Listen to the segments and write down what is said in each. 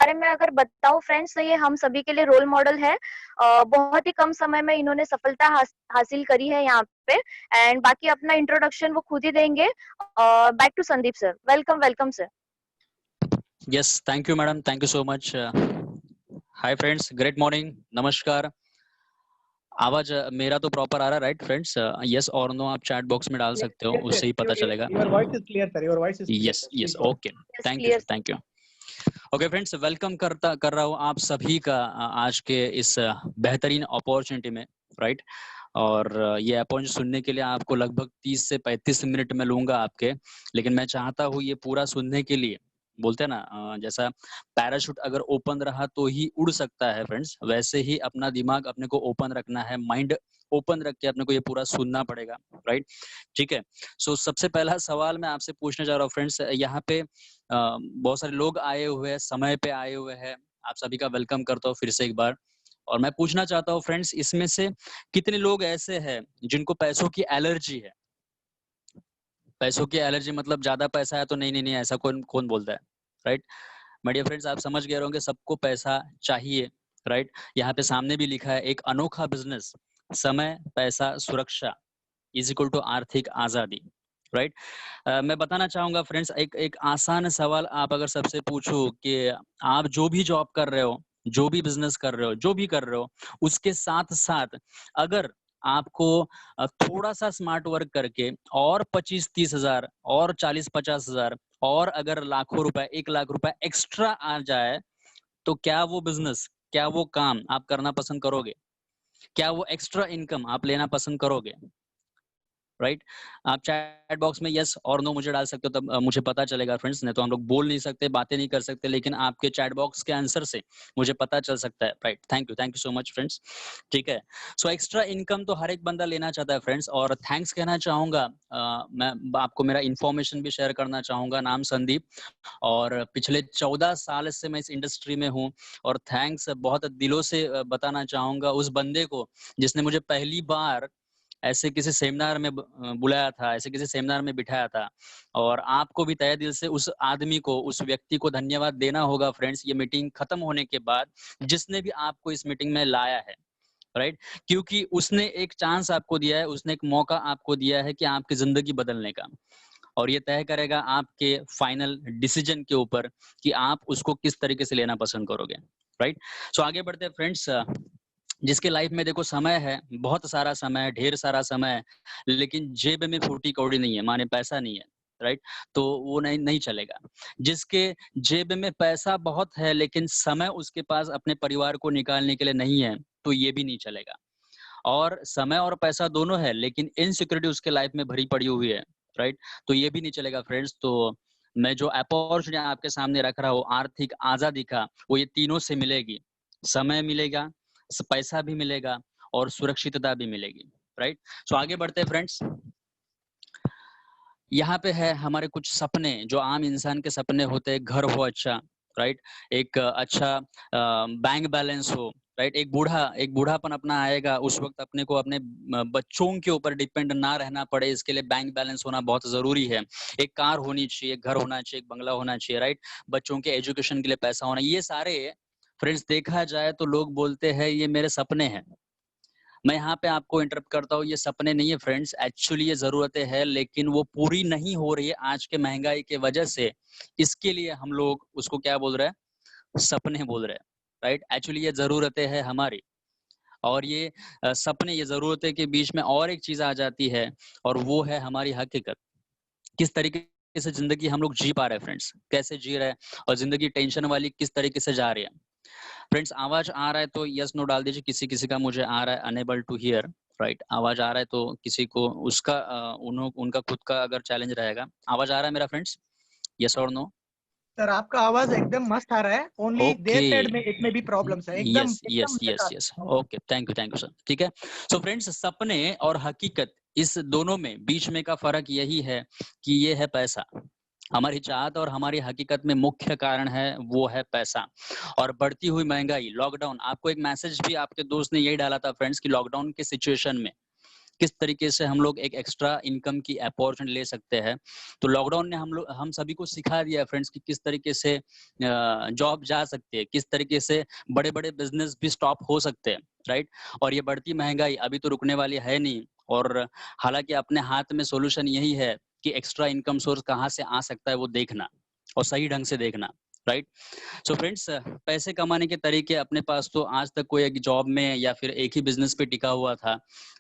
बारे में अगर बताऊँ फ्रेंड्स तो ये हम सभी के लिए रोल मॉडल है। बहुत ही कम समय में इन्होंने सफलता हासिल करी है यहाँ पे। एंड बाकी अपना इंट्रोडक्शन वो खुद ही देंगे। Back to Sandeep sir. Welcome, welcome sir. Yes, thank you, madam. Thank you so much. Hi, friends. Great morning. नमस्कार. आवाज मेरा तो प्रॉपर आ रहा है, राइट फ्रेंड्स? यस और नो आप चैट बॉक्स में डाल सकते हो, उससे ही पता चलेगा। Your voice is clear, sir. Your voice is clear. Yes Sir. Yes, Please go ahead. Okay, yes thank you clear sir, sir. Thank you. Okay friends, welcome कर रहा हूँ आप सभी का आज के इस बेहतरीन अपॉर्चुनिटी में, राइट? और ये अपॉर्चुनिटी सुनने के लिए आपको लगभग 30 से 35 मिनट में लूंगा आपके, लेकिन मैं चाहता हूँ ये पूरा सुनने के लिए, बोलते हैं ना जैसा पैराशूट अगर ओपन रहा तो ही उड़ सकता है फ्रेंड्स, वैसे ही अपना दिमाग अपने को ओपन रखना है, माइंड ओपन रख के अपने को ये पूरा सुनना पड़ेगा, राइट? ठीक है। सो सबसे पहला सवाल मैं आपसे पूछने जा रहा हूँ फ्रेंड्स, यहाँ पे बहुत सारे लोग आए हुए हैं, समय पे आए हुए हैं, आप सभी का वेलकम करता हूँ फिर से एक बार। और मैं पूछना चाहता हूँ फ्रेंड्स, इसमें से कितने लोग ऐसे हैं जिनको पैसों की एलर्जी है? पैसों की एलर्जी मतलब ज्यादा पैसा है तो नहीं नहीं नहीं, ऐसा कौन कौन बोलता है, राइट? माय डियर फ्रेंड्स, आप समझ गए होंगे सबको पैसा चाहिए, राइट? यहाँ पे सामने भी लिखा है एक अनोखा बिजनेस, समय पैसा सुरक्षा इज इक्वल टू आर्थिक आजादी, राइट? मैं बताना चाहूंगा फ्रेंड्स, एक एक आसान सवाल आप अगर सबसे पूछो कि आप जो भी जॉब कर रहे हो, जो भी बिजनेस कर रहे हो, जो भी कर रहे हो, उसके साथ साथ अगर आपको थोड़ा सा स्मार्ट वर्क करके और 25-30 हजार और 40-50 हजार और अगर लाखों रुपए, 1 लाख रुपए एक्स्ट्रा आ जाए, तो क्या वो बिजनेस, क्या वो काम आप करना पसंद करोगे? क्या वो एक्स्ट्रा इनकम आप लेना पसंद करोगे? राइट? आप चैट बॉक्स में यस और नो मुझे डाल सकते हो, तब मुझे पता चलेगा फ्रेंड्स, नहीं तो हम लोग बोल नहीं सकते, बातें नहीं कर सकते, लेकिन आपके चैट बॉक्स के आंसर से मुझे पता चल सकता है, right? Thank you so much friends. ठीक है, सो एक्स्ट्रा इनकम तो हर एक बंदा लेना चाहता है फ्रेंड्स, और थैंक्स कहना चाहूंगा, मैं आपको मेरा इन्फॉर्मेशन भी शेयर करना चाहूंगा। नाम संदीप, और पिछले 14 साल से मैं इस इंडस्ट्री में हूँ, और थैंक्स बहुत दिलों से बताना चाहूंगा उस बंदे को जिसने मुझे पहली बार ऐसे किसी सेमिनार में बुलाया था, ऐसे किसी सेमिनार में बिठाया था। और आपको भी तहे दिल से उस आदमी को, उस व्यक्ति को धन्यवाद देना होगा फ्रेंड्स, ये मीटिंग खत्म होने के बाद, जिसने भी आपको इस मीटिंग में लाया है, राइट? क्योंकि उसने एक चांस आपको दिया है, उसने एक मौका आपको दिया है कि आपकी जिंदगी बदलने का, और ये तय करेगा आपके फाइनल डिसीजन के ऊपर कि आप उसको किस तरीके से लेना पसंद करोगे, राइट? सो आगे बढ़ते हैं फ्रेंड्स। जिसके लाइफ में देखो समय है, बहुत सारा समय है, ढेर सारा समय है, लेकिन जेब में फूटी कौड़ी नहीं है, माने पैसा नहीं है, राइट? तो वो नहीं नहीं चलेगा। जिसके जेब में पैसा बहुत है लेकिन समय उसके पास अपने परिवार को निकालने के लिए नहीं है, तो ये भी नहीं चलेगा। और समय और पैसा दोनों है लेकिन इनसिक्योरिटी उसके लाइफ में भरी पड़ी हुई है, राइट? तो ये भी नहीं चलेगा फ्रेंड्स। तो मैं जो अपॉर्चुनिटी आपके सामने रख रहा हूँ आर्थिक आजादी का, वो ये तीनों से मिलेगी। समय मिलेगा, पैसा भी मिलेगा, और सुरक्षितता भी मिलेगी, राइट? सो आगे बढ़ते हैं फ्रेंड्स। यहाँ पे है हमारे कुछ सपने, जो आम इंसान के सपने होते हैं। घर हो अच्छा, राइट? एक अच्छा बैंक बैलेंस हो, राइट? एक बूढ़ापन अपना आएगा, उस वक्त अपने को अपने बच्चों के ऊपर डिपेंड ना रहना पड़े, इसके लिए बैंक बैलेंस होना बहुत जरूरी है। एक कार होनी चाहिए, घर होना चाहिए, एक बंगला होना चाहिए, राइट? बच्चों के एजुकेशन के लिए पैसा होना, ये सारे फ्रेंड्स देखा जाए तो लोग बोलते हैं ये मेरे सपने हैं। मैं यहाँ पे आपको इंटरप्ट करता हूँ, ये सपने नहीं है फ्रेंड्स, एक्चुअली ये जरूरतें हैं, लेकिन वो पूरी नहीं हो रही है आज के महंगाई के वजह से। इसके लिए हम लोग उसको क्या बोल रहे हैं? सपने बोल रहे हैं, राइट? एक्चुअली ये जरूरतें हैं हमारी, और ये सपने, ये जरूरतें के बीच में और एक चीज आ जाती है, और वो है हमारी हकीकत। किस तरीके से जिंदगी हम लोग जी पा रहे हैं फ्रेंड्स, कैसे जी रहे हैं, और जिंदगी टेंशन वाली किस तरीके से जा रही है। फ्रेंड्स आवाज आ रहा है तो यस नो डाल दीजिए, किसी किसी का मुझे आ रहा है अनेबल टू हियर, राइट? आवाज आ रहा है तो किसी को उसका उनका खुद का अगर चैलेंज रहेगा। आवाज आ रहा है मेरा फ्रेंड्स? यस और नो? सर आपका आवाज एकदम मस्त आ रहा है। ओनली देयर ओके, साइड में इट में भी प्रॉब्लम्स है। एकदम यस यस एकदम यस झकास। Yes, okay, thank you sir. ठीक है, सो फ्रेंड्स सपने और हकीकत, इस दोनों में बीच में का फर्क यही है कि ये है पैसा। हमारी चाहत और हमारी हकीकत में मुख्य कारण है वो है पैसा, और बढ़ती हुई महंगाई। लॉकडाउन, आपको एक मैसेज भी आपके दोस्त ने यही डाला था फ्रेंड्स कि लॉकडाउन के सिचुएशन में किस तरीके से हम लोग एक एक्स्ट्रा इनकम की अपॉर्चुनिटी ले सकते हैं। तो लॉकडाउन ने हम सभी को सिखा दिया फ्रेंड्स कि किस तरीके से जॉब जा सकती है, किस तरीके से बड़े-बड़े बिजनेस भी स्टॉप हो सकते हैं, राइट? और ये बढ़ती महंगाई अभी तो रुकने वाली है नहीं, और हालांकि अपने हाथ में सॉल्यूशन यही है कि एक्स्ट्रा इनकम सोर्स कहाँ से आ सकता है वो देखना, और सही ढंग से देखना, राइट? सो फ्रेंड्स, पैसे कमाने के तरीके अपने पास तो आज तक कोई एक जॉब में या फिर एक ही बिजनेस पे टिका हुआ था,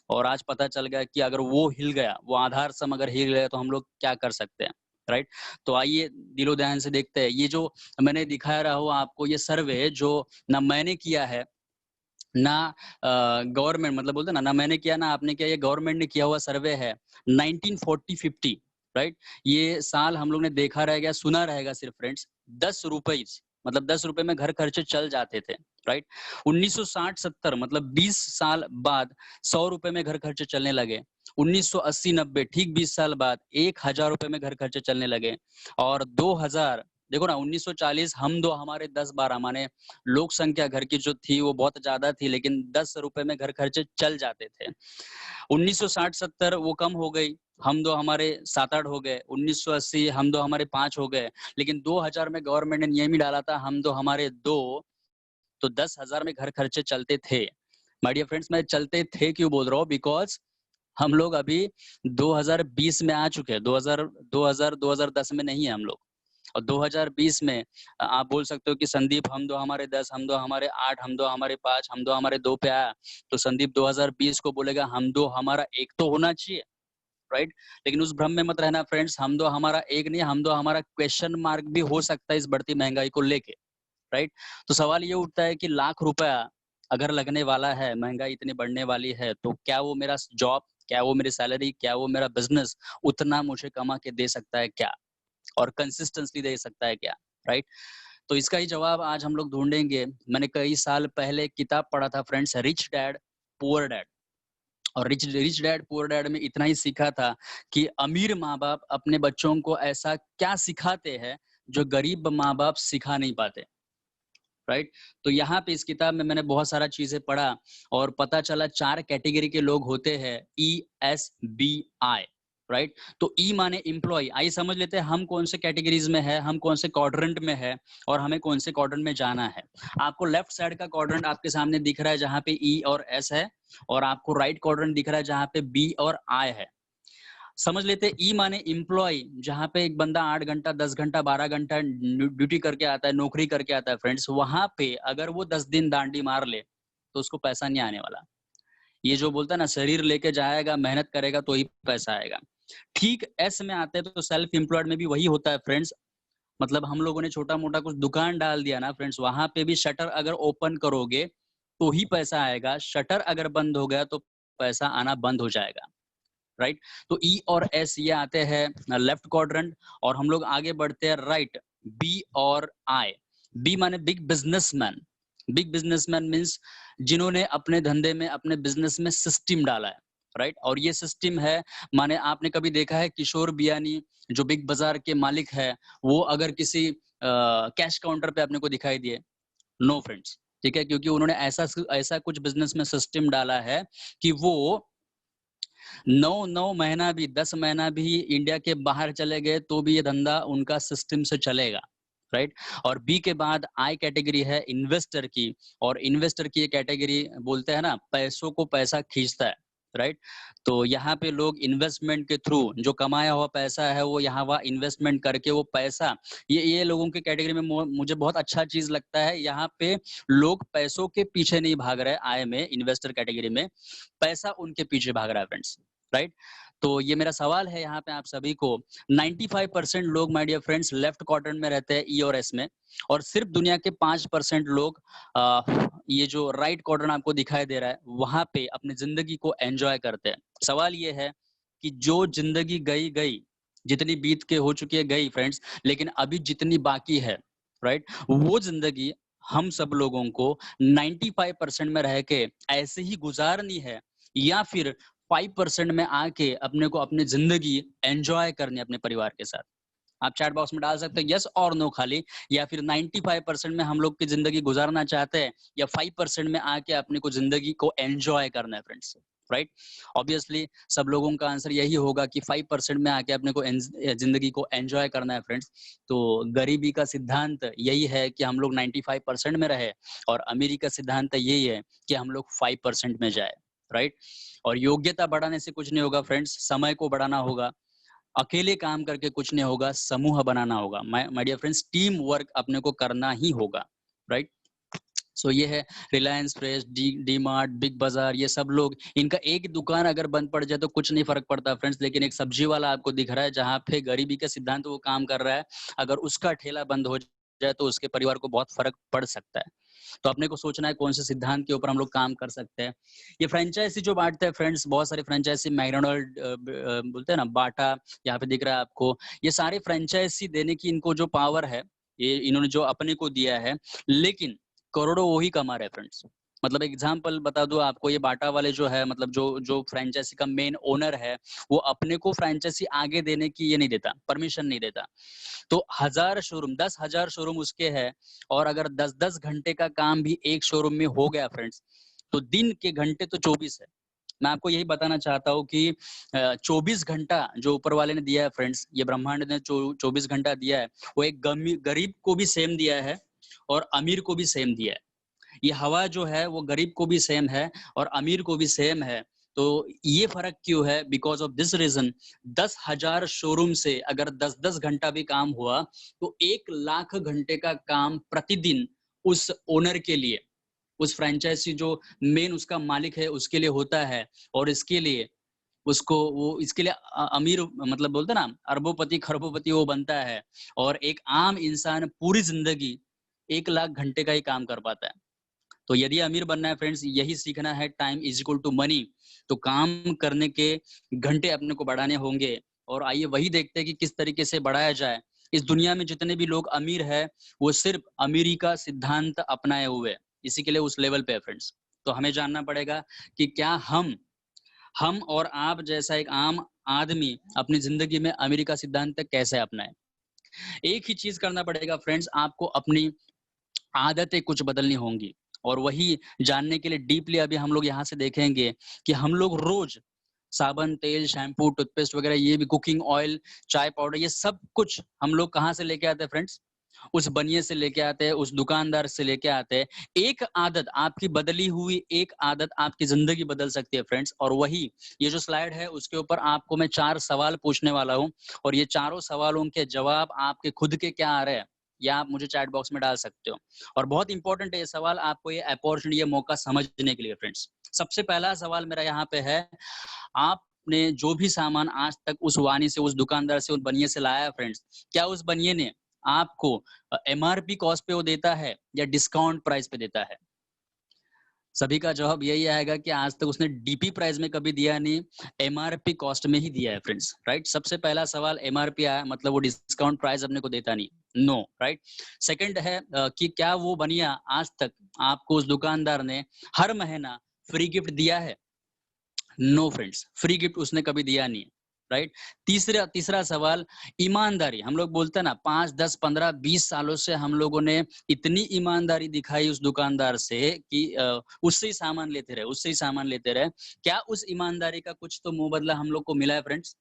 और आज पता चल गया कि अगर वो हिल गया, वो आधार स्तंभ अगर हिल गया तो हम लोग क्या कर सकते हैं, राइट? तो आइए दिलो ध्यान से देखते हैं। ये जो मैंने दिखा रहा हूँ आपको, ये सर्वे जो ना मैंने किया है ना गवर्नमेंट, मतलब बोलते हैं ना मैंने किया ना आपने किया, ये गवर्नमेंट ने किया हुआ सर्वे है 1940-50, राइट? ये साल हम लोग ने देखा रहेगा, सुना रहेगा सिर्फ फ्रेंड्स, 10 रुपए, मतलब 10 रुपए में घर खर्चे चल जाते थे, राइट? 1960-70 मतलब 20 साल बाद 100 रुपए में घर खर्चे चलने लगे। 1980-90 ठीक 20 साल बाद 1000 रुपए में घर खर्चे चलने लगे। और 2000 देखो ना, 1940 हम दो हमारे 10-12 माने लोक संख्या घर की जो थी वो बहुत ज्यादा थी, लेकिन 10 रुपए में घर खर्चे चल जाते थे। 1960-70 वो कम हो गई, हम दो हमारे 7-8 हो गए। 1980 हम दो हमारे 5 हो गए। लेकिन 2000 में गवर्नमेंट ने नियम ही डाला था हम दो हमारे 2, तो 10,000 में घर खर्चे चलते थे। माय डियर फ्रेंड्स, मैं चलते थे क्यों बोल रहा हूँ, बिकॉज हम लोग अभी 2020 में आ चुके हैं, 2010 में नहीं है हम लोग। और 2020 में आप बोल सकते हो कि संदीप हम दो हमारे 10, हम दो हमारे 8, हम दो हमारे 5, हम दो हमारे 2 पे आया, तो संदीप 2020 को बोलेगा हम दो हमारा 1 तो होना चाहिए, राइट? लेकिन उस भ्रम में मत रहना फ्रेंड्स, हम दो हमारा 1 नहीं, हम दो हमारा क्वेश्चन मार्क भी हो सकता है इस बढ़ती महंगाई को लेके, राइट? तो सवाल ये उठता है कि लाख रुपया अगर लगने वाला है, महंगाई इतनी बढ़ने वाली है, तो क्या वो मेरा जॉब, क्या वो मेरी सैलरी, क्या वो मेरा बिजनेस उतना मुझे कमा के दे सकता है क्या, और कंसिस्टेंटली दे सकता है क्या, राइट? तो इसका ही जवाब आज हम लोग ढूंढेंगे। मैंने कई साल पहले एक किताब पढ़ा था friends, rich dad poor dad, और रिच डैड पुअर डैड में इतना ही सीखा था कि अमीर माँ बाप अपने बच्चों को ऐसा क्या सिखाते हैं जो गरीब माँ बाप सिखा नहीं पाते, राइट? तो यहाँ पे इस किताब में मैंने बहुत सारा चीजें पढ़ा और पता चला 4 कैटेगरी के लोग होते हैं, ESBI, राइट? तो ई माने एम्प्लॉय। आइए समझ लेते हैं हम कौन से कैटेगरीज में है, हम कौन से क्वाड्रेंट में है, और हमें कौन से क्वाड्रेंट में जाना है। आपको लेफ्ट साइड का क्वाड्रेंट आपके सामने दिख रहा है जहाँ पे E और S है, और आपको राइट क्वाड्रेंट दिख रहा है जहाँ पे B और I है। समझ लेते ई माने एम्प्लॉय, जहाँ पे एक बंदा 8 घंटा 10 घंटा 12 घंटा ड्यूटी करके आता है, नौकरी करके आता है फ्रेंड्स, वहां पे अगर वो 10 दिन दांडी मार ले तो उसको पैसा नहीं आने वाला। ये जो बोलता है ना, शरीर लेके जाएगा, मेहनत करेगा तो ही पैसा आएगा। ठीक एस में आते हैं तो सेल्फ एम्प्लॉयड में भी वही होता है फ्रेंड्स। मतलब हम लोगों ने छोटा मोटा कुछ दुकान डाल दिया ना फ्रेंड्स, वहां पे भी शटर अगर ओपन करोगे तो ही पैसा आएगा, शटर अगर बंद हो गया तो पैसा आना बंद हो जाएगा, राइट? तो ई और एस ये आते हैं लेफ्ट क्वाड्रेंट, और हम लोग आगे बढ़ते हैं राइट, बी और आई। बी माने big businessman. Big businessman means जिन्होंने अपने धंधे में, अपने बिजनेस में सिस्टम डाला है, राइट? और ये सिस्टम है, माने आपने कभी देखा है किशोर बियानी जो बिग बाजार के मालिक है, वो अगर किसी कैश काउंटर पे अपने को दिखाई दिए? नो फ्रेंड्स, ठीक है, क्योंकि उन्होंने ऐसा कुछ बिजनेस में सिस्टम डाला है कि वो 9 महीना भी 10 महीना भी इंडिया के बाहर चले गए तो भी ये धंधा उनका सिस्टम से चलेगा, राइट? और बी के बाद आई कैटेगरी है इन्वेस्टर की, और इन्वेस्टर की ये कैटेगरी बोलते हैं ना, पैसों को पैसा खींचता है, राइट? तो यहाँ पे लोग इन्वेस्टमेंट के थ्रू जो कमाया हुआ पैसा है वो यहाँ वहाँ इन्वेस्टमेंट करके वो पैसा, ये लोगों की कैटेगरी में मुझे बहुत अच्छा चीज लगता है। यहाँ पे लोग पैसों के पीछे नहीं भाग रहे, आय में इन्वेस्टर कैटेगरी में पैसा उनके पीछे भाग रहा है फ्रेंड्स, राइट? तो ये मेरा सवाल है यहाँ पे आप सभी को। 95% लोग my dear friends left quadrant में रहते हैं, ई और एस में, और सिर्फ दुनिया के 5% लोग ये जो राइट क्वाड्रेंट आपको दिखाई दे रहा है वहां पे अपनी जिंदगी को एंजॉय करते हैं। सवाल ये है कि जो जिंदगी गई, जितनी बीत के हो चुकी है गई फ्रेंड्स, लेकिन अभी जितनी बाकी है, राइट, वो जिंदगी हम सब लोगों को 95% में रह के ऐसे ही गुजारनी है, या फिर 5% में आके अपने को अपनी जिंदगी एंजॉय करनी अपने परिवार के साथ? आप चैट बॉक्स में डाल सकते हैं यस और नो खाली, या फिर 95% में हम लोग की जिंदगी गुजारना चाहते हैं, या 5% में आके अपने को जिंदगी को एंजॉय करना है फ्रेंड्स, राइट। ऑब्वियसली सब लोगों का आंसर यही होगा कि 5% में आके अपने को जिंदगी को एंजॉय करना है फ्रेंड्स। तो गरीबी का सिद्धांत यही है कि हम लोग 95% में रहे, और अमीरी का सिद्धांत यही है कि हम लोग 5% में जाए, राइट। और योग्यता बढ़ाने से कुछ नहीं होगा फ्रेंड्स, समय को बढ़ाना होगा। अकेले काम करके कुछ नहीं होगा, समूह बनाना होगा। My dear friends, team work अपने को करना ही होगा, राइट। सो ये है रिलायंस फ्रेश, डी मार्ट, बिग बाजार, ये सब लोग, इनका एक दुकान अगर बंद पड़ जाए तो कुछ नहीं फर्क पड़ता फ्रेंड्स, लेकिन एक सब्जी वाला आपको दिख रहा है जहाँ पे गरीबी का सिद्धांत वो काम कर रहा है, अगर उसका ठेला बंद हो जाए तो उसके परिवार को बहुत फर्क पड़ सकता है। तो अपने को सोचना है कौन से सिद्धांत के ऊपर हम लोग काम कर सकते हैं। ये फ्रेंचाइजी जो बांटते हैं फ्रेंड्स, बहुत सारे फ्रेंचाइजी, मैकडॉनल्ड बोलते हैं ना, बाटा यहाँ पे दिख रहा है आपको, ये सारे फ्रेंचाइजी देने की इनको जो पावर है, ये इन्होंने जो अपने को दिया है, लेकिन करोड़ों वो ही कमा रहे हैं फ्रेंड्स। मतलब एग्जाम्पल बता दूं आपको, ये बाटा वाले जो है, मतलब जो जो फ्रेंचाइजी का मेन ओनर है, वो अपने को फ्रेंचाइजी आगे देने की ये नहीं देता, परमिशन नहीं देता। तो 1000 शोरूम, 10,000 शोरूम उसके है, और अगर 10-10 घंटे का काम भी एक शोरूम में हो गया फ्रेंड्स, तो दिन के घंटे तो 24 है। मैं आपको यही बताना चाहता हूँ कि 24 घंटा जो ऊपर वाले ने दिया है फ्रेंड्स, ये ब्रह्मांड ने 24 घंटा दिया है, वो एक गरीब को भी सेम दिया है और अमीर को भी सेम दिया है। ये हवा जो है वो गरीब को भी सेम है और अमीर को भी सेम है। तो ये फर्क क्यों है? Because of this reason, 10,000 showroom से अगर 10-10 घंटा भी काम हुआ तो 1,00,000 घंटे का काम प्रतिदिन उस ओनर के लिए, उस फ्रेंचाइजी जो मेन उसका मालिक है उसके लिए होता है। और इसके लिए उसको वो इसके लिए अमीर, मतलब बोलते ना, अरबोपति खरबोपति वो बनता है। और एक आम इंसान पूरी जिंदगी 1,00,000 घंटे का ही काम कर पाता है। तो यदि अमीर बनना है फ्रेंड्स, यही सीखना है, time is equal to money. तो काम करने के घंटे अपने को बढ़ाने होंगे, और आइए वही देखते हैं कि किस तरीके से बढ़ाया जाए। इस दुनिया में जितने भी लोग अमीर है, वो सिर्फ अमीरी का सिद्धांत अपनाए हुए, इसी के लिए उस लेवल पे है फ्रेंड्स। तो हमें जानना पड़ेगा कि क्या हम और आप जैसा एक आम आदमी अपनी जिंदगी में अमीरी का सिद्धांत कैसे अपनाए। एक ही चीज करना पड़ेगा फ्रेंड्स, आपको अपनी आदतें कुछ बदलनी होंगी। और वही जानने के लिए डीपली अभी हम लोग यहाँ से देखेंगे कि हम लोग रोज साबुन, तेल, शैम्पू, टूथपेस्ट वगैरह, ये भी कुकिंग ऑयल, चाय पाउडर, ये सब कुछ हम लोग कहाँ से लेके आते हैं फ्रेंड्स? उस बनिए से लेके आते हैं, उस दुकानदार से लेके आते हैं। एक आदत, आपकी बदली हुई एक आदत आपकी जिंदगी बदल सकती है फ्रेंड्स। और वही ये जो स्लाइड है उसके ऊपर आपको मैं 4 सवाल पूछने वाला हूँ, और ये चारों सवालों के जवाब आपके खुद के क्या आ रहे हैं, या आप मुझे चैट बॉक्स में डाल सकते हो। और बहुत इंपॉर्टेंट है ये सवाल, आपको ये अपॉर्चुनिटी, ये मौका समझने के लिए फ्रेंड्स। सबसे पहला सवाल मेरा यहाँ पे है, आपने जो भी सामान आज तक उस वाणी से, उस दुकानदार से, उस बनिए से लाया है फ्रेंड्स, क्या उस बनिए ने आपको एमआरपी कॉस्ट पे वो देता है या डिस्काउंट प्राइस पे देता है? सभी का जवाब यही आएगा कि आज तक उसने डीपी प्राइस में कभी दिया नहीं, एमआरपी कॉस्ट में ही दिया है फ्रेंड्स, राइट। सबसे पहला सवाल, एमआरपी आया मतलब वो डिस्काउंट प्राइस अपने को देता नहीं, नो, राइट। सेकंड है कि क्या वो बनिया आज तक आपको उस दुकानदार ने हर महीना फ्री गिफ्ट दिया है? नो फ्रेंड्स, फ्री गिफ्ट उसने कभी दिया नहीं, राइट। तीसरा सवाल, ईमानदारी। हम लोग बोलते हैं ना, 5, 10, 15, 20 सालों से हम लोगों ने इतनी ईमानदारी दिखाई उस दुकानदार से कि उससे ही सामान लेते रहे, उससे ही सामान लेते रहे। क्या उस ईमानदारी का कुछ तो मुंह बदला हम लोग को मिला है फ्रेंड्स?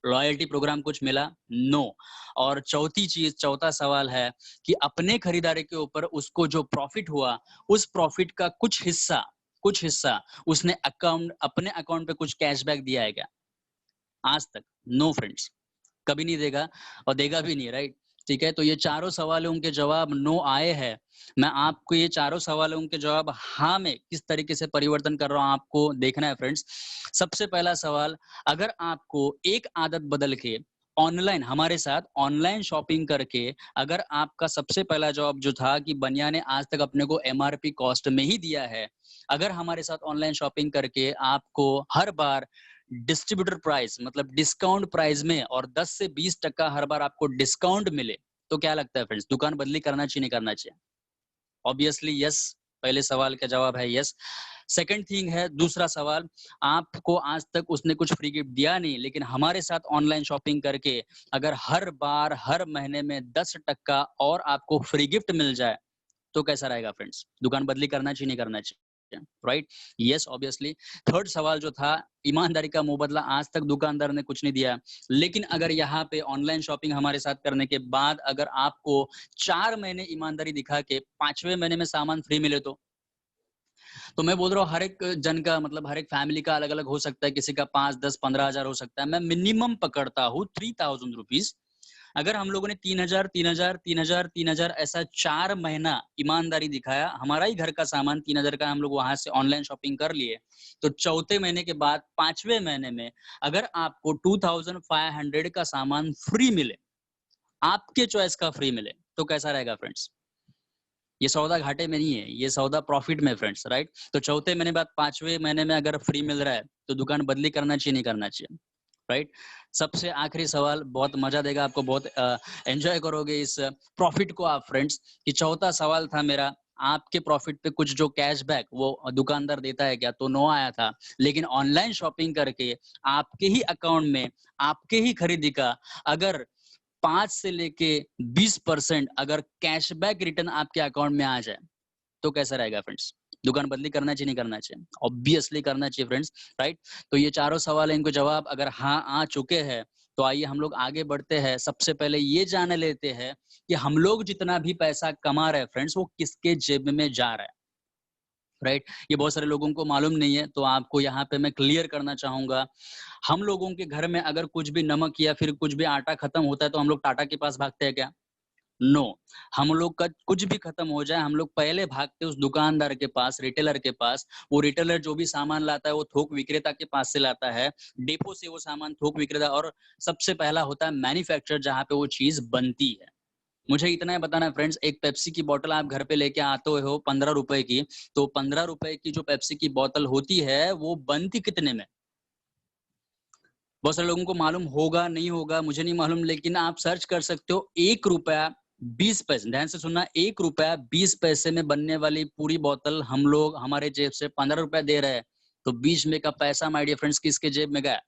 लॉयल्टी प्रोग्राम कुछ मिला? नो। और चौथा सवाल है कि अपने खरीदारी के ऊपर उसको जो प्रॉफिट हुआ, उस प्रॉफिट का कुछ हिस्सा उसने अपने अकाउंट पे कुछ कैशबैक दिया है क्या? आज तक नो फ्रेंड्स, कभी नहीं देगा और देगा भी नहीं, राइट। ठीक है, तो ये चारों सवालों के जवाब नो आए हैं। मैं आपको ये चारों सवालों के जवाब हाँ में किस तरीके से परिवर्तन कर रहा हूँ आपको देखना है फ्रेंड्स। सबसे पहला सवाल, अगर आपको एक आदत बदल के ऑनलाइन, हमारे साथ ऑनलाइन शॉपिंग करके, अगर आपका सबसे पहला जवाब जो था कि बनिया ने आज तक अपने को एमआरपी कॉस्ट में ही दिया है, अगर हमारे साथ ऑनलाइन शॉपिंग करके आपको हर बार डिस्ट्रीब्यूटर प्राइस, मतलब डिस्काउंट प्राइस में, और 10 से 20% हर बार आपको डिस्काउंट मिले, तो क्या लगता है फ्रेंड्स, दुकान बदली करना चाहिए नहीं करना चाहिए? ऑब्वियसली यस, पहले सवाल का जवाब है यस। सेकंड थिंग है, दूसरा सवाल, आपको आज तक उसने कुछ फ्री गिफ्ट दिया नहीं, लेकिन हमारे साथ ऑनलाइन शॉपिंग करके अगर हर बार हर महीने में 10% और आपको फ्री गिफ्ट मिल जाए, तो कैसा रहेगा फ्रेंड्स? दुकान बदली करना चाहिए नहीं करना चाहिए? राइट? Yes, obviously. थर्ड सवाल जो था, ईमानदारी का मुबदला आज तक दुकानदार ने कुछ नहीं दिया। लेकिन अगर यहाँ पे ऑनलाइन शॉपिंग हमारे साथ करने के बाद अगर आपको 4 महीने ईमानदारी दिखा के 5वें महीने में सामान फ्री मिले तो मैं बोल रहा हूँ हर एक जन का मतलब हर एक फैमिली का अलग-अलग हो सकता है, किसी का 5, 10, 15,000 हो सकता है। मैं मिनिमम पकड़ता हूँ 3000 रुपीज़। अगर हम लोगों ने 3000, 3000, 3000, 3000 ऐसा 4 महीना ईमानदारी दिखाया, हमारा ही घर का सामान 3000 का हम लोग वहाँ से ऑनलाइन शॉपिंग कर लिए, तो चौथे महीने के बाद 5वें महीने में अगर आपको 2500 का सामान फ्री मिले, आपके चॉइस का फ्री मिले, तो कैसा रहेगा फ्रेंड्स? ये सौदा घाटे में नहीं है, ये सौदा प्रॉफिट में फ्रेंड्स, राइट? तो चौथे महीने बाद 5वें महीने में अगर फ्री मिल रहा है, तो दुकान बदली करना चाहिए, नहीं करना चाहिए, राइट? सबसे आखिरी सवाल बहुत मजा देगा आपको, बहुत एंजॉय करोगे इस प्रॉफिट को आप फ्रेंड्स, कि चौथा सवाल था मेरा, आपके प्रॉफिट पे कुछ जो कैशबैक वो दुकानदार देता है क्या? तो नो आया था। लेकिन ऑनलाइन शॉपिंग करके आपके ही अकाउंट में, आपके ही खरीदी का अगर 5 से लेके 20% अगर कैशबैक रिटर्न आपके अकाउंट में आ जाए, तो कैसा रहेगा फ्रेंड्स? दुकान बदली करना चाहिए, नहीं करना चाहिए? ऑब्वियसली करना चाहिए फ्रेंड्स, राइट? तो ये चारों सवाल हैं, इनको जवाब अगर हाँ आ चुके हैं, तो आइए हम लोग आगे बढ़ते हैं। सबसे पहले ये जान लेते हैं कि हम लोग जितना भी पैसा कमा रहे हैं फ्रेंड्स, वो किसके जेब में जा रहा है, राइट? ये बहुत सारे लोगों को मालूम नहीं है, तो आपको यहाँ पे मैं क्लियर करना चाहूँगा। हम लोगों के घर में अगर कुछ भी नमक या फिर कुछ भी आटा खत्म होता है, तो हम लोग टाटा के पास भागते हैं क्या? नो। हम लोग का कुछ भी खत्म हो जाए, हम लोग पहले भागते उस दुकानदार के पास, रिटेलर के पास। वो रिटेलर जो भी सामान लाता है वो थोक विक्रेता के पास से लाता है, डिपो से वो सामान थोक विक्रेता, और सबसे पहला होता है मैन्युफैक्चरर जहाँ पे वो चीज बनती है। मुझे इतना ही बताना है फ्रेंड्स, एक पेप्सी की बोतल आप घर पे लेके आते हो 15 रुपए की, तो 15 रुपए की जो पेप्सी की बोतल होती है वो बनती कितने में? बहुत सारे लोगों को मालूम होगा, नहीं होगा, मुझे नहीं मालूम, लेकिन आप सर्च कर सकते हो। 1 रुपया 20 पैसे, ध्यान से सुनना, 1 रुपया 20 पैसे में बनने वाली पूरी बोतल हम लोग हमारे जेब से 15 रुपया दे रहे हैं, तो बीच में का पैसा माय डियर फ्रेंड्स किसके जेब में गया?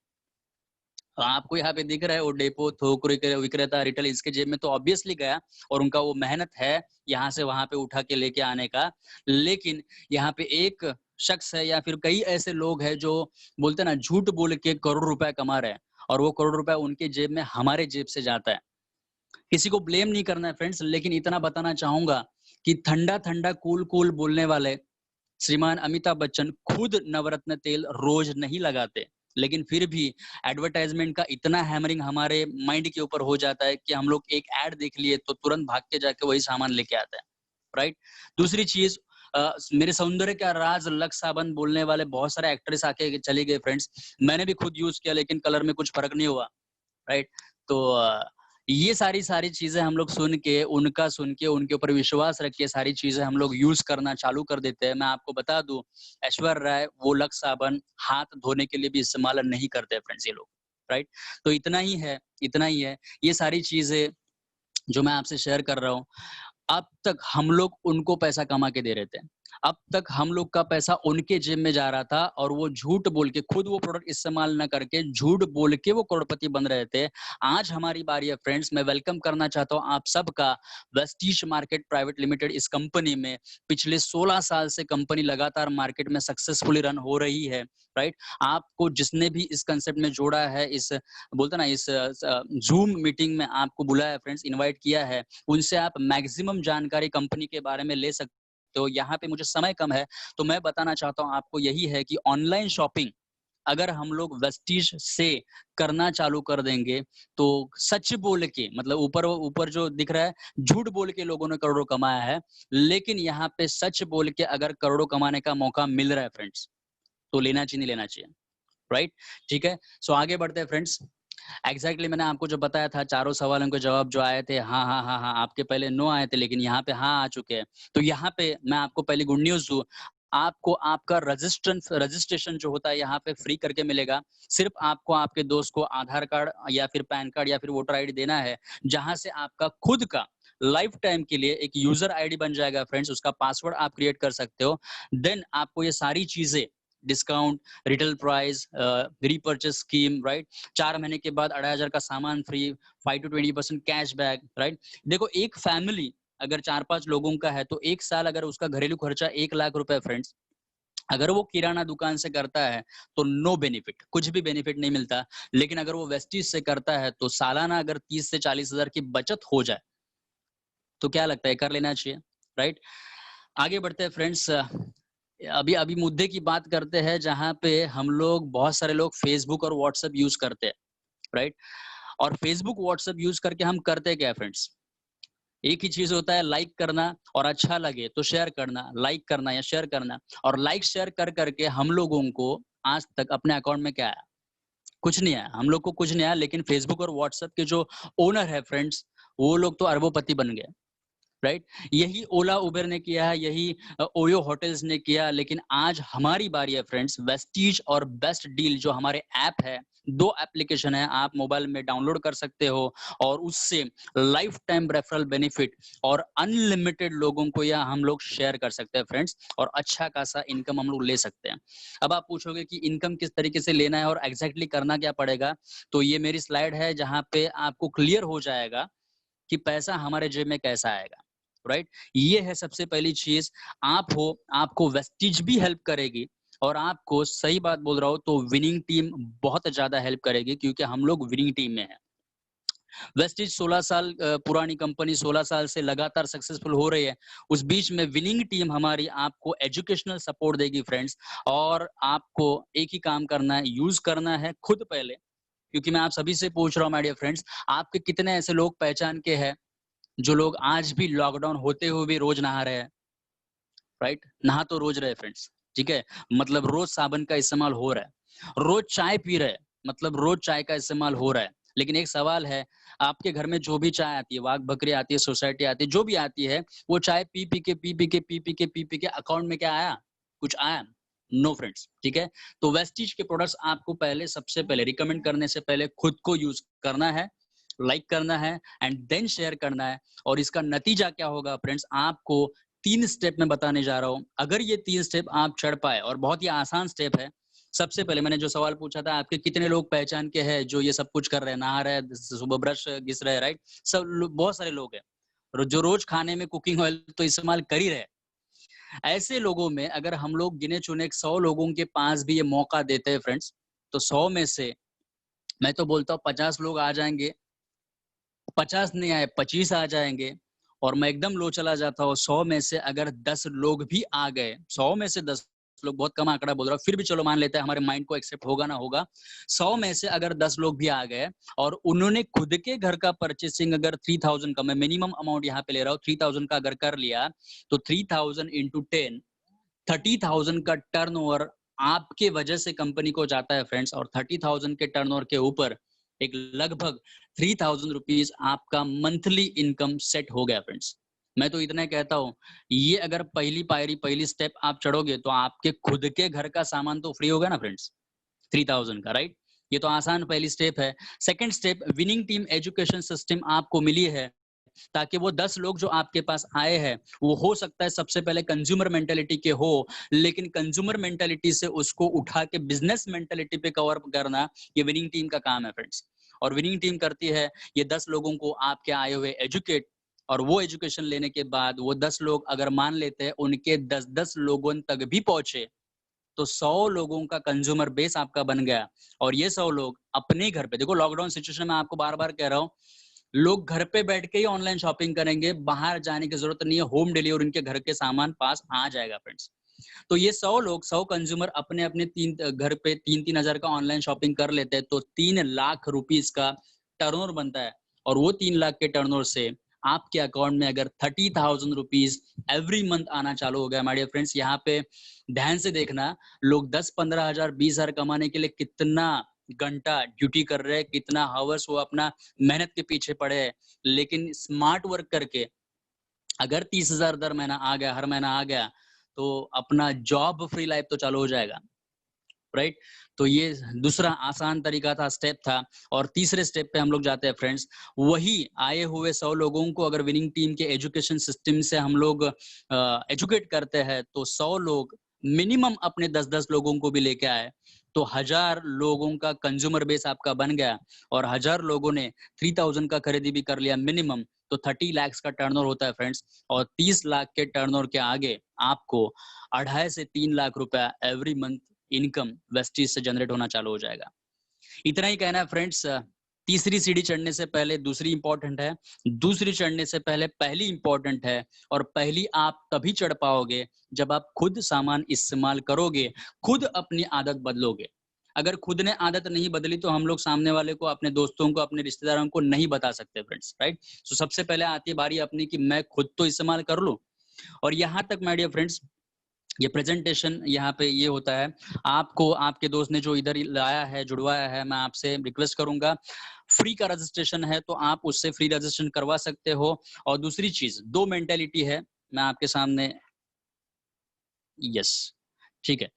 आपको यहाँ पे दिख रहा है वो डेपो, थोक विक्रेता, रिटेल, इसके जेब में तो ऑब्वियसली गया, और उनका वो मेहनत है यहाँ से वहां पे उठा के लेके आने का। लेकिन यहाँ पे एक शख्स है या फिर कई ऐसे लोग हैं जो बोलते हैं ना, झूठ बोल के करोड़ रुपए कमा रहे हैं, और वो करोड़ रुपए उनके जेब में हमारे जेब से जाता है। किसी को ब्लेम नहीं करना है फ्रेंड्स, लेकिन इतना बताना चाहूंगा कि ठंडा ठंडा कूल कूल बोलने वाले श्रीमान अमिताभ बच्चन खुद नवरत्न तेल रोज नहीं लगाते, लेकिन फिर भी एडवर्टाइजमेंट का इतना हैमरिंग हमारे माइंड के ऊपर हो जाता है कि हम लोग एक ऐड देख लिए तो तुरंत भाग के जाके वही सामान लेके आते हैं, राइट? दूसरी चीज, मेरे सौंदर्य का राज लक्स साबन बोलने वाले बहुत सारे एक्ट्रेस आके चले गए फ्रेंड्स, मैंने भी खुद यूज किया, लेकिन कलर में कुछ फर्क नहीं हुआ, राइट? तो ये सारी सारी चीजें हम लोग सुन के, उनका सुन के, उनके ऊपर विश्वास रख के सारी चीजें हम लोग यूज करना चालू कर देते हैं। मैं आपको बता दूं, ऐश्वर्या राय वो लक्स साबन हाथ धोने के लिए भी इस्तेमाल नहीं करते फ्रेंड्स ये लोग, राइट? तो इतना ही है, इतना ही है। ये सारी चीजें जो मैं आपसे शेयर कर रहा हूँ, अब तक हम लोग उनको पैसा कमा के दे रहे थे, अब तक हम लोग का पैसा उनके जेब में जा रहा था, और वो झूठ बोल के, खुद वो प्रोडक्ट इस्तेमाल ना करके झूठ बोल के वो करोड़पति बन रहे थे। आज हमारी बारी है फ्रेंड्स, मैं वेलकम करना चाहता हूँ आप सबका वेस्टीज मार्केट प्राइवेट लिमिटेड इस कंपनी में। पिछले 16 साल से कंपनी लगातार मार्केट में सक्सेसफुली रन हो रही है, राइट? आपको जिसने भी इस कंसेप्ट में जोड़ा है, इस बोलते ना इस जूम मीटिंग में आपको बुलाया है फ्रेंड्स, इन्वाइट किया है, उनसे आप मैक्सिमम जानकारी कंपनी के बारे में ले सकते हो। यहाँ पे मुझे समय कम है, तो मैं बताना चाहता हूँ आपको यही है कि ऑनलाइन शॉपिंग अगर हम लोग वेस्टीज से करना चालू कर देंगे, तो सच बोल के, मतलब ऊपर ऊपर जो दिख रहा है, झूठ बोल के लोगों ने करोड़ों कमाया है, लेकिन यहाँ पे सच बोल के अगर करोड़ों कमाने का मौका मिल रहा है फ्रेंड्स, तो लेना चाहिए, नहीं लेना चाहिए, राइट? ठीक है, सो आगे बढ़ते हैं फ्रेंड्स। एग्जैक्टली मैंने आपको जो बताया था, चारों सवालों के जवाब जो आए थे, हाँ हाँ हाँ हाँ, आपके पहले नो आए थे, लेकिन यहाँ पे हाँ आ चुके हैं। तो यहाँ पे मैं आपको पहली गुड न्यूज दूं, आपको आपका रजिस्ट्रेशन जो होता है यहाँ पे फ्री करके मिलेगा। सिर्फ आपको आपके दोस्त को आधार कार्ड या फिर पैन कार्ड या फिर वोटर आईडी देना है, जहां से आपका खुद का लाइफ टाइम के लिए एक यूजर आईडी बन जाएगा फ्रेंड्स, उसका पासवर्ड आप क्रिएट कर सकते हो। देन आपको ये सारी चीजें, discount, retail price, repurchase scheme, right? 4 महीने के बाद 2500 का सामान फ्री, 5 to 20% कैशबैक, राइट? देखो, एक फैमिली अगर 4-5 लोगों का है, तो एक साल अगर उसका घरेलू खर्चा 1 लाख रुपए फ्रेंड्स, अगर वो किराना दुकान से करता है तो नो बेनिफिट, कुछ भी बेनिफिट नहीं मिलता। लेकिन अगर वो वेस्टीज से करता है तो सालाना अगर 30 से 40 हजार की बचत हो जाए तो क्या लगता है, कर लेना चाहिए, राइट। आगे बढ़ते हैं फ्रेंड्स। अभी अभी मुद्दे की बात करते हैं जहां पे हम लोग, बहुत सारे लोग फेसबुक और व्हाट्सएप यूज करते हैं, राइट। और फेसबुक व्हाट्सएप यूज करके हम करते क्या है फ्रेंड्स, एक ही चीज होता है, लाइक करना और अच्छा लगे तो शेयर करना, लाइक करना या शेयर करना। और लाइक शेयर कर करके हम लोगों को आज तक अपने अकाउंट में क्या आया, कुछ नहीं आया, हम लोग को कुछ नहीं आया। लेकिन फेसबुक और व्हाट्सएप के जो ओनर है फ्रेंड्स, वो लोग तो अरबोपति बन गए, राइट। यही ओला उबेर ने किया है, यही ओयो होटल्स ने किया। लेकिन आज हमारी बारी है फ्रेंड्स। वेस्टीज और बेस्ट डील जो हमारे ऐप है, 2 एप्लीकेशन है, आप मोबाइल में डाउनलोड कर सकते हो और उससे लाइफ टाइम रेफरल बेनिफिट और अनलिमिटेड लोगों को यह हम लोग शेयर कर सकते हैं फ्रेंड्स, और अच्छा खासा इनकम हम लोग ले सकते हैं। अब आप पूछोगे कि इनकम किस तरीके से लेना है और एग्जैक्टली करना क्या पड़ेगा, तो ये मेरी स्लाइड है जहां पे आपको क्लियर हो जाएगा कि पैसा हमारे जेब में कैसा आएगा, राइट। ये है सबसे पहली चीज। आप हो, आपको वेस्टीज भी हेल्प करेगी और आपको, सही बात बोल रहा हूं तो, विनिंग टीम बहुत ज्यादा हेल्प करेगी, क्योंकि हम लोग विनिंग टीम में है। वेस्टीज 16 साल पुरानी कंपनी, 16 साल से लगातार सक्सेसफुल हो रही है। उस बीच में विनिंग टीम हमारी आपको एजुकेशनल सपोर्ट देगी फ्रेंड्स। और आपको एक ही काम करना है, यूज करना है खुद पहले, क्योंकि मैं आप सभी से पूछ रहा हूँ माय डियर फ्रेंड्स, आपके कितने ऐसे लोग पहचान के हैं जो लोग आज भी लॉकडाउन होते हुए भी रोज नहा रहे हैं, राइट। नहा तो रोज रहे फ्रेंड्स, ठीक है, मतलब रोज साबुन का इस्तेमाल हो रहा है, रोज चाय पी रहे, मतलब रोज चाय का इस्तेमाल हो रहा है। लेकिन एक सवाल है, आपके घर में जो भी चाय आती है, वाघ बकरी आती है, सोसाइटी आती है, जो भी आती है, वो चाय पी पी के पी पी के पी पी के पी पी के अकाउंट में क्या आया, कुछ आया? नो फ्रेंड्स, ठीक है। तो वेस्टीज के प्रोडक्ट्स आपको पहले, सबसे पहले रिकमेंड करने से पहले खुद को यूज करना है, लाइक करना है एंड देन शेयर करना है। और इसका नतीजा क्या होगा फ्रेंड्स, आपको 3 स्टेप में बताने जा रहा हूं। अगर ये 3 स्टेप आप चढ़ पाए, और बहुत ही आसान स्टेप है। सबसे पहले मैंने जो सवाल पूछा था, आपके कितने लोग पहचान के हैं जो ये सब कुछ कर रहे हैं, नहा रहे हैं, सुबह ब्रश घिस रहे हैं, राइट। बहुत सारे लोग हैं जो रोज खाने में कुकिंग ऑयल तो इस्तेमाल कर ही रहे हैं। ऐसे लोगों में अगर हम लोग गिने चुने 100 लोगों के पास भी ये मौका देते हैं फ्रेंड्स, तो 100 में से मैं तो बोलता हूँ 50 लोग आ जाएंगे, 50 नहीं आए 25 आ जाएंगे। और मैं एकदम लो चला जाता हूँ, 100 में से अगर 10 लोग भी आ गए, 100 में से 10 लोग, बहुत कम आंकड़ा बोल रहा हूँ, फिर भी चलो मान लेते हैं, हमारे माइंड को एक्सेप्ट होगा ना होगा। 100 में से अगर 10 लोग भी आ गए और उन्होंने खुद के घर का परचेसिंग अगर 3000 का, मैं मिनिमम अमाउंट यहाँ पे ले रहा हूँ, 3000 का अगर कर लिया, तो 3000 इंटू 10, 30,000 का टर्नओवर आपके वजह से कंपनी को जाता है फ्रेंड्स। और 30,000 के टर्नओवर के ऊपर एक लगभग 3,000 रुपीज आपका मंथली इनकम सेट हो गया फ्रेंड्स। मैं तो इतना कहता हूँ, ये अगर पहली पायरी, पहली स्टेप आप चढ़ोगे तो आपके खुद के घर का सामान तो फ्री होगा ना फ्रेंड्स, 3000 का, राइट। ये तो आसान पहली स्टेप है। Second step, winning team education system आपको मिली है ताकि वो 10 लोग जो आपके पास आए हैं, वो हो सकता है सबसे पहले कंज्यूमर मेंटालिटी के हो, लेकिन कंज्यूमर मेंटालिटी से उसको उठा के बिजनेस मेंटालिटी पे कवर करना, ये विनिंग टीम का काम है फ्रेंड्स। और विनिंग टीम करती है, ये 10 लोगों को आपके आए हुए एजुकेट, और वो एजुकेशन लेने के बाद वो 10 लोग अगर मान लेते हैं उनके 10-10 लोगों तक भी पहुंचे, तो 100 लोगों का कंज्यूमर बेस आपका बन गया। और ये 100 लोग अपने घर पे, देखो लॉकडाउन सिचुएशन में आपको बार बार कह रहा हूँ, लोग घर पे बैठ के ही ऑनलाइन शॉपिंग करेंगे, बाहर जाने की जरूरत नहीं है, होम डिलीवरी उनके घर के सामान पास आ जाएगा फ्रेंड्स। तो ये 100 लोग, 100 कंज्यूमर अपने अपने घर पे 3-3 हजार का ऑनलाइन शॉपिंग कर लेते हैं, तो 3 लाख रुपीस का टर्नओवर बनता है। और वो 3 लाख के टर्नओवर से आपके अकाउंट में अगर 30,000 रुपीज एवरी मंथ आना चालू हो गया, माय डियर फ्रेंड्स, यहाँ पे ध्यान से देखना, लोग 10-15 हजार 20 हजार कमाने के लिए कितना घंटा ड्यूटी कर रहे हैं, कितना हावर्स वो अपना मेहनत के पीछे पड़े हैं। लेकिन स्मार्ट वर्क करके अगर 30,000 दर महीना आ गया, हर महीना आ गया, तो अपना जॉब फ्री लाइफ तो चालू हो जाएगा, राइट। तो ये दूसरा आसान तरीका था, स्टेप था। और तीसरे स्टेप पे हम लोग जाते हैं फ्रेंड्स। वही आए हुए 100 लोगों को अगर विनिंग टीम के एजुकेशन सिस्टम से हम लोग एजुकेट करते हैं, तो 100 लोग मिनिमम अपने 10-10 लोगों को भी लेके आए, तो 1000 लोगों का कंज्यूमर बेस आपका बन गया। और 1000 लोगों ने 3000 का खरीदी भी कर लिया मिनिमम, तो 30 लाख का टर्नओवर होता है फ्रेंड्स, और 30 लाख के टर्नओवर के आगे आपको 2.5 से 3 लाख रुपया एवरी मंथ इनकम वेस्टीज से जनरेट होना चालू हो जाएगा। इतना ही कहना है फ्रेंड्स। तीसरी सीढ़ी चढ़ने से पहले दूसरी इंपॉर्टेंट है, दूसरी चढ़ने से पहले पहली इंपॉर्टेंट है, और पहली आप तभी चढ़ पाओगे जब आप खुद सामान इस्तेमाल करोगे, खुद अपनी आदत बदलोगे। अगर खुद ने आदत नहीं बदली तो हम लोग सामने वाले को, अपने दोस्तों को, अपने रिश्तेदारों को नहीं बता सकते फ्रेंड्स, राइट। तो सबसे पहले आती है बारी अपनी कि मैं खुद तो इस्तेमाल कर लूं। और यहाँ तक माय डियर फ्रेंड्स, ये प्रेजेंटेशन यहाँ पे ये होता है, आपको आपके दोस्त ने जो इधर लाया है, जुड़वाया है, मैं आपसे रिक्वेस्ट करूंगा, फ्री का रजिस्ट्रेशन है तो आप उससे फ्री रजिस्ट्रेशन करवा सकते हो। और दूसरी चीज, 2 मेंटेलिटी है मैं आपके सामने, यस ठीक है,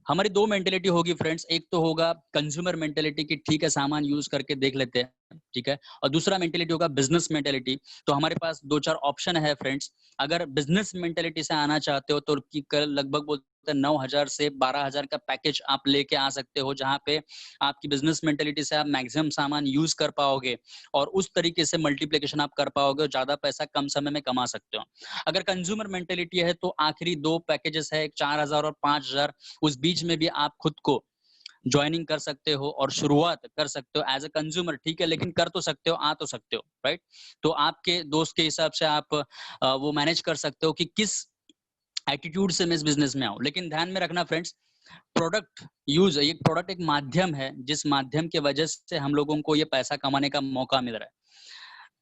हमारी 2 मेंटेलिटी होगी फ्रेंड्स। एक तो होगा कंज्यूमर मेंटेलिटी की ठीक है सामान यूज करके देख लेते हैं, ठीक है, और दूसरा मेंटेलिटी होगा बिजनेस मेंटेलिटी। तो हमारे पास 2-4 ऑप्शन है फ्रेंड्स। अगर बिजनेस मेंटेलिटी से आना चाहते हो तो लगभग बोलते हैं 9,000 से 12,000 का पैकेज आप लेके आ सकते हो, जहां पे आपकी बिजनेस मेंटेलिटी से आप मैक्सिमम सामान यूज कर पाओगे और उस तरीके से मल्टीप्लिकेशन आप कर पाओगे और ज्यादा पैसा कम समय में कमा सकते हो। अगर कंज्यूमर मेंटेलिटी है तो आखिरी 2 पैकेजेस है, 4,000 और 5,000, उस बीच में भी आप खुद को ज्वाइनिंग कर सकते हो और शुरुआत कर सकते हो एज ए कंज्यूमर, ठीक है, लेकिन कर तो सकते हो, आ तो सकते हो, राइट। तो आपके दोस्त के हिसाब से आप वो मैनेज कर सकते हो कि किस एटीट्यूड से मैं इस बिजनेस में आऊं। लेकिन ध्यान में रखना फ्रेंड्स, प्रोडक्ट यूज, ये प्रोडक्ट एक माध्यम है जिस माध्यम के वजह से हम लोगों को ये पैसा कमाने का मौका मिल रहा है।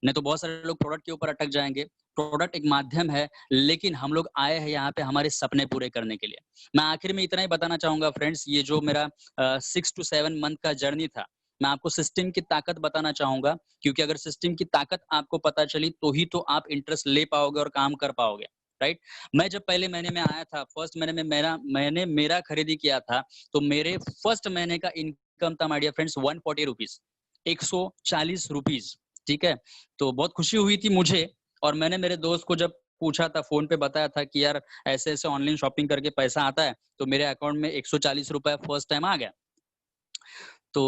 नहीं तो बहुत सारे लोग प्रोडक्ट के ऊपर अटक जाएंगे। प्रोडक्ट एक माध्यम है, लेकिन हम लोग आए हैं यहाँ पे हमारे सपने पूरे करने के लिए। मैं आखिर में इतना ही बताना चाहूंगा फ्रेंड्स, ये जो मेरा 6 to 7 मंथ का जर्नी था, मैं आपको सिस्टम की ताकत बताना चाहूंगा, क्योंकि अगर सिस्टम की ताकत आपको पता चली तो ही तो आप इंटरेस्ट ले पाओगे और काम कर पाओगे, राइट। मैं जब पहले महीने में आया था, फर्स्ट महीने में मेरा खरीदी किया था, तो मेरे फर्स्ट महीने का इनकम था my dear friends 140 rupees, 140 rupees, ठीक है। तो बहुत खुशी हुई थी मुझे, और मैंने मेरे दोस्त को जब पूछा था, फोन पे बताया था कि यार ऐसे ऐसे ऑनलाइन शॉपिंग करके पैसा आता है, तो मेरे अकाउंट में 140 रुपए फर्स्ट टाइम आ गया। तो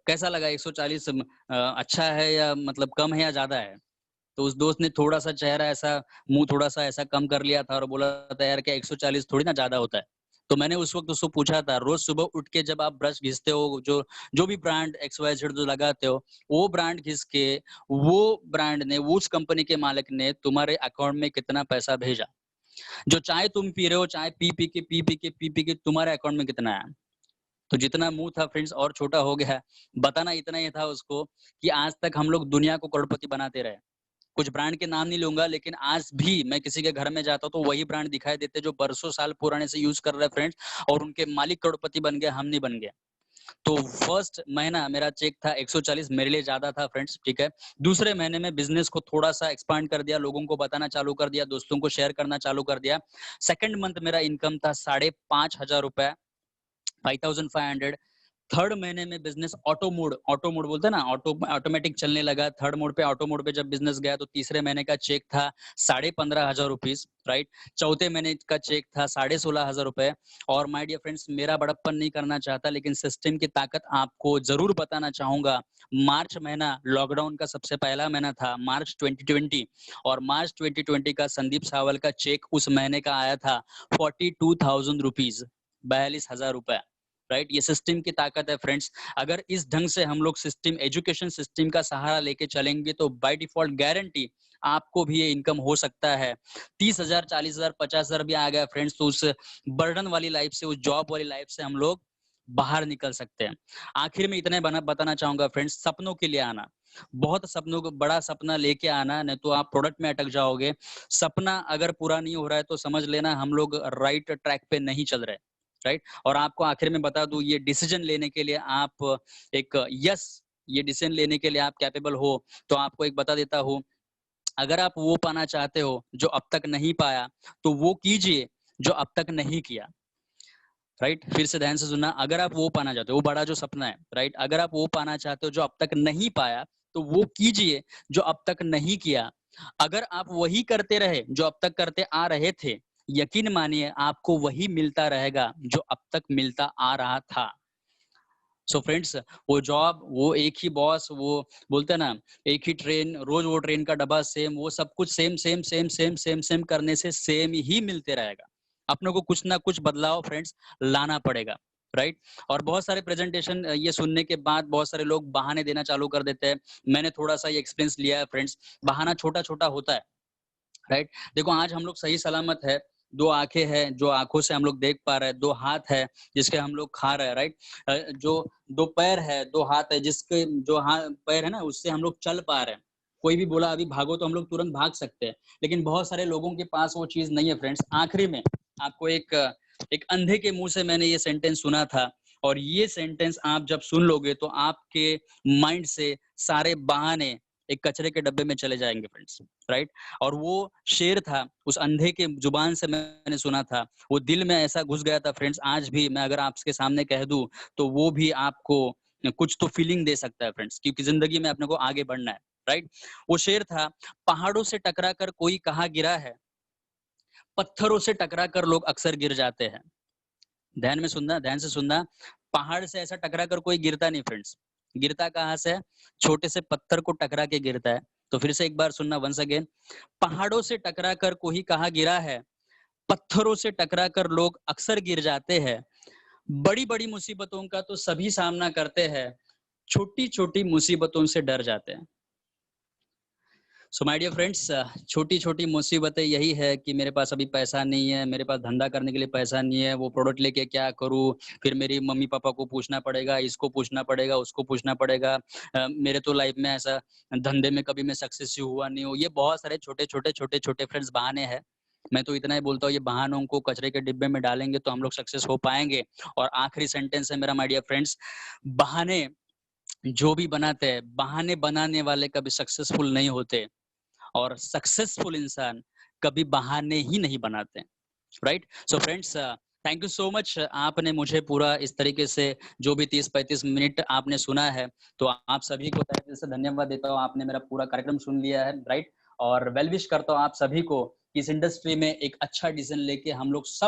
कैसा लगा 140 अच्छा है या मतलब कम है या ज्यादा है? तो उस दोस्त ने थोड़ा सा चेहरा ऐसा, मुंह थोड़ा सा ऐसा कम कर लिया था और बोला था यार क्या 140 थोड़ी ना ज्यादा होता है। तो मैंने उस वक्त उसको पूछा था, रोज सुबह उठ के जब आप ब्रश घिसते हो, जो जो भी ब्रांड XYZ जो लगाते हो, वो ब्रांड घिस के वो ब्रांड ने, उस कंपनी के मालिक ने तुम्हारे अकाउंट में कितना पैसा भेजा? जो चाय तुम पी रहे हो, चाय पी के तुम्हारे अकाउंट में कितना है? तो जितना मुंह था फ्रेंड्स और छोटा हो गया। बताना इतना ही था उसको कि आज तक हम लोग दुनिया को करोड़पति बनाते रहे। कुछ ब्रांड के नाम नहीं लूंगा, लेकिन आज भी मैं किसी के घर में जाता हूं तो वही ब्रांड दिखाई देते जो बरसों साल पुराने से यूज कर रहे हैं फ्रेंड्स, और उनके मालिक करोड़पति बन गए, हम नहीं बन गए। तो फर्स्ट महीना मेरा चेक था 140, मेरे लिए ज्यादा था फ्रेंड्स, ठीक है। दूसरे महीने में बिजनेस को थोड़ा सा एक्सपांड कर दिया, लोगों को बताना चालू कर दिया, दोस्तों को शेयर करना चालू कर दिया। सेकंड मंथ मेरा इनकम था 5,500 रुपए, 5,500। थर्ड महीने में बिजनेस ऑटो मोड बोलते हैं ना, ऑटोमेटिक चलने लगा। थर्ड मोड पे जब बिजनेस गया तो तीसरे महीने का चेक था 15,500 रुपीज, राइट। चौथे महीने का चेक था 16,500 रुपए। और माय डियर फ्रेंड्स, मेरा बड़प्पन नहीं करना चाहता, लेकिन सिस्टम की ताकत आपको जरूर बताना चाहूंगा। मार्च महीना लॉकडाउन का सबसे पहला महीना था, मार्च 2020, और मार्च 2020 का संदीप सावल का चेक उस महीने का आया था 42,000 रुपीज, 42,000 रुपए, राइट। ये सिस्टम की ताकत है फ्रेंड्स। अगर इस ढंग से हम लोग सिस्टम, एजुकेशन सिस्टम का सहारा लेके चलेंगे तो बाय डिफॉल्ट गारंटी आपको भी ये इनकम हो सकता है। 30,000, 40,000, 50,000 भी आ गया फ्रेंड्स, तो उस बर्डन वाली लाइफ से, उस जॉब वाली लाइफ से हम लोग बाहर निकल सकते हैं। आखिर में इतने बताना चाहूंगा फ्रेंड्स, सपनों के लिए आना, बहुत सपनों को, बड़ा सपना लेके आना, नहीं तो आप प्रोडक्ट में अटक जाओगे। सपना अगर पूरा नहीं हो रहा है तो समझ लेना हम लोग राइट ट्रैक पे नहीं चल रहे, राइट। और आपको आखिर में बता दूं, ये डिसीजन लेने के लिए आप एक ये डिसीजन लेने के लिए आप कैपेबल हो, तो आपको एक बता देता हूं, अगर आप वो पाना चाहते हो जो अब तक नहीं पाया, तो वो कीजिए जो अब तक नहीं किया, राइट। फिर से ध्यान से सुनना, अगर आप वो पाना चाहते हो, वो बड़ा जो सपना है, राइट, अगर आप वो पाना चाहते हो जो अब तक नहीं पाया, तो वो कीजिए जो अब तक नहीं किया। अगर आप वही करते रहे जो अब तक करते आ रहे थे, यकीन मानिए आपको वही मिलता रहेगा जो अब तक मिलता आ रहा था। सो फ्रेंड्स, वो जॉब, वो एक ही बॉस, वो बोलते हैं ना एक ही ट्रेन, रोज वो ट्रेन का डब्बा सेम, वो सब कुछ same same same same same same करने से सेम ही मिलते रहेगा। अपने को कुछ ना कुछ बदलाव फ्रेंड्स लाना पड़ेगा, राइट? और बहुत सारे प्रेजेंटेशन ये सुनने के बाद बहुत सारे लोग बहाने देना चालू कर देते हैं। मैंने थोड़ा सा ये एक्सपीरियंस लिया है फ्रेंड्स। बहाना छोटा छोटा होता है, राइट? देखो आज हम लोग सही सलामत है, 2 आँखें हैं, जो आँखों से हम लोग देख पा रहे हैं, 2 हाथ है, जिसके हम लोग खा रहे हैं, राइट? जो 2 पैर है, 2 हाथ है, जिसके जो पैर है ना, उससे हम लोग चल पा रहे हैं। कोई भी बोला अभी भागो तो हम लोग तुरंत भाग सकते हैं, लेकिन बहुत सारे लोगों के पास वो चीज़ नहीं है फ्रेंड्स। आखिरी में आपको एक अंधे के मुँह से मैंने ये सेंटेंस सुना था, और ये सेंटेंस आप जब सुन लोगे तो आपके माइंड से सारे बहाने एक कचरे के डब्बे में चले जाएँगे फ्रेंड्स, राइट? और वो शेर था, उस अंधे के जुबान से मैंने सुना था, वो दिल में ऐसा घुस गया था फ्रेंड्स। आज भी मैं अगर आपके सामने कह दूँ, तो वो भी आपको कुछ तो फीलिंग दे सकता है फ्रेंड्स, क्योंकि ज़िंदगी में अपने को आगे बढ़ना है, राइट? वो शेर था, पहाड़ों से टकरा कर कोई कहाँ गिरा है, पत्थरों से टकरा कर लोग अक्सर गिर जाते हैं। ध्यान से सुनना, पहाड़ से ऐसा टकरा कर कोई गिरता नहीं फ्रेंड्स। गिरता कहाँ से है? छोटे से पत्थर को टकरा के गिरता है। तो फिर से एक बार सुनना वन्स अगेन, पहाड़ों से टकरा कर कोई कहाँ गिरा है, पत्थरों से टकरा कर लोग अक्सर गिर जाते हैं। बड़ी-बड़ी मुसीबतों का तो सभी सामना करते हैं, छोटी-छोटी मुसीबतों से डर जाते हैं। सो माय डियर फ्रेंड्स, छोटी-छोटी मुसीबतें यही है कि मेरे पास अभी पैसा नहीं है, मेरे पास धंधा करने के लिए पैसा नहीं है, वो प्रोडक्ट लेके क्या करूँ? फिर मेरी मम्मी-पापा को पूछना पड़ेगा, इसको पूछना पड़ेगा, उसको पूछना पड़ेगा। मेरे तो लाइफ में ऐसा धंधे में कभी मैं सक्सेस ही हुआ नहीं हूँ। ये बहुत सारे छोटे-छोटे, छोटे-छोटे फ्रेंड्स बहाने हैं। मैं तो इतना ही बोलता हूँ, ये बहानों को कचरे के डिब्बे में डालेंगे तो हम लोग सक्सेस हो पाएँगे। और आखिरी सेंटेंस है मेरा माय डियर फ्रेंड्स, बहाने जो भी बनाते हैं, बहाने बनाने वाले कभी सक्सेसफुल नहीं होते। और सक्सेसफुल इंसान कभी बहाने ही नहीं बनाते, right? So friends, thank you so much, आपने मुझे पूरा इस तरीके से जो भी 30-35 मिनट आपने सुना है, तो आप सभी को तहे दिल से धन्यवाद देता हूँ। आपने मेरा पूरा कार्यक्रम सुन लिया है, राइट? और वेल विश करता हूँ आप सभी को कि इस इंडस्ट्री में एक अच्छा डिसीजन लेके हम लोग सब